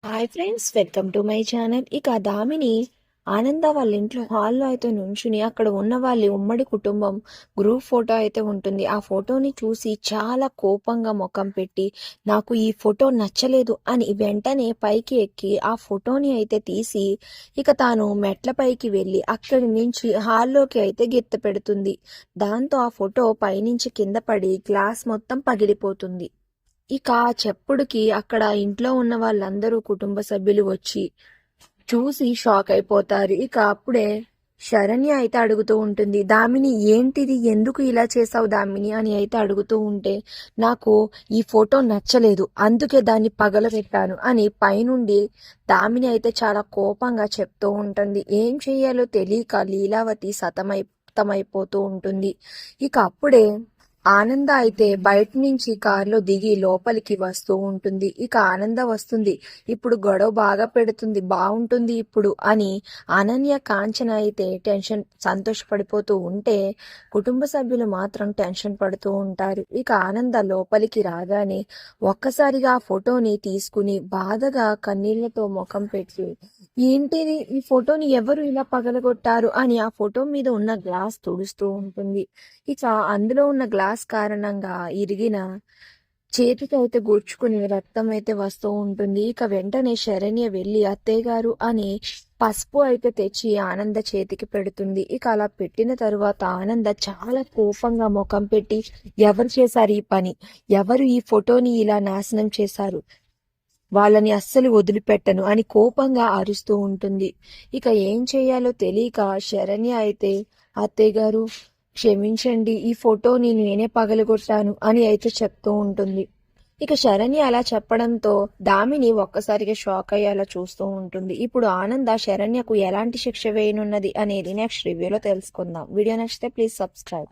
Hi friends, welcome to my channel. ఇక దామిని ఆనంద వాళ్ళ ఇంట్లో హాల్లో అయితే నుంచుని అక్కడ ఉన్న వాళ్ళ ఉమ్మడి కుటుంబం గ్రూప్ ఫోటో అయితే ఉంటుంది. ఆ ఫోటోని చూసి చాలా కోపంగా ముఖం పెట్టి నాకు ఈ ఫోటో నచ్చలేదు అని వెంటనే పైకి ఎక్కి ఆ ఫోటోని అయితే తీసి ఇక తాను మెట్ల పైకి వెళ్ళి అక్కడి నుంచి హాల్లోకి అయితే గెత్త పెడుతుంది. దాంతో ఆ ఫోటో పైనుంచి కింద పడి గ్లాస్ మొత్తం పగిలిపోతుంది. ఇక ఆ చెప్పుడుకి అక్కడ ఇంట్లో ఉన్న వాళ్ళందరూ కుటుంబ సభ్యులు వచ్చి చూసి షాక్ అయిపోతారు. ఇక అప్పుడే శరణ్య అయితే అడుగుతూ ఉంటుంది, దామిని ఏంటిది, ఎందుకు ఇలా చేసావు దామిని అని అయితే అడుగుతూ ఉంటే, నాకు ఈ ఫోటో నచ్చలేదు అందుకే దాన్ని పగలగొట్టాను అని పైనుండి దామిని అయితే చాలా కోపంగా చెప్తూ ఉంటుంది. ఏం చెయ్యాలో తెలియక లీలావతి సతమైపోతూ ఉంటుంది. ఇక అప్పుడే ఆనంద అయితే బయట నుంచి కారులో దిగి లోపలికి వస్తూ ఉంటుంది. ఇక ఆనంద వస్తుంది, ఇప్పుడు గొడవ బాగా పెడుతుంది, బాగుంటుంది ఇప్పుడు అని అనన్య కాంచన అయితే సంతోషపడిపోతూ ఉంటే కుటుంబ సభ్యులు మాత్రం టెన్షన్ పడుతూ ఉంటారు. ఇక ఆనంద లోపలికి రాగానే ఒక్కసారిగా ఆ ఫోటోని తీసుకుని బాధగా కన్నీళ్లతో ముఖం పెట్టి, ఏంటిది, ఈ ఫోటోని ఎవరు ఇలా పగలగొట్టారు అని ఆ ఫోటో మీద ఉన్న గ్లాస్ తుడుస్తూ ఉంటుంది. ఇక అందులో ఉన్న గ్లాస్ కారణంగా ఇరిగిన చేతికి అయితే గుచ్చుకుని రక్తం అయితే వస్తూ ఉంటుంది. ఇక వెంటనే శరణ్య వెళ్ళి అత్తయ్య గారు అని పసుపు అయితే తెచ్చి ఆనంద చేతికి పెడుతుంది. ఇక అలా పెట్టిన తరువాత ఆనంద చాలా కోపంగా ముఖం పెట్టి, ఎవరు చేశారు ఈ పని, ఎవరు ఈ ఫోటోని ఇలా నాశనం చేశారు, వాళ్ళని అస్సలు వదిలిపెట్టను అని కోపంగా అరుస్తూ ఉంటుంది. ఇక ఏం చేయాలో తెలియక శరణ్య అయితే, అత్తయ్య గారు క్షమించండి, ఈ ఫోటోని నేనే పగలగొట్టాను అని అయితే చెప్తూ ఉంటుంది. ఇక శరణ్య అలా చెప్పడంతో దామిని ఒక్కసారిగా షాక్ అయ్యేలా చూస్తూ ఉంటుంది. ఇప్పుడు ఆనంద శరణ్యకు ఎలాంటి శిక్ష వేయనున్నది అనేది నెక్స్ట్ రివ్యూలో తెలుసుకుందాం. వీడియో నచ్చితే ప్లీజ్ సబ్స్క్రైబ్.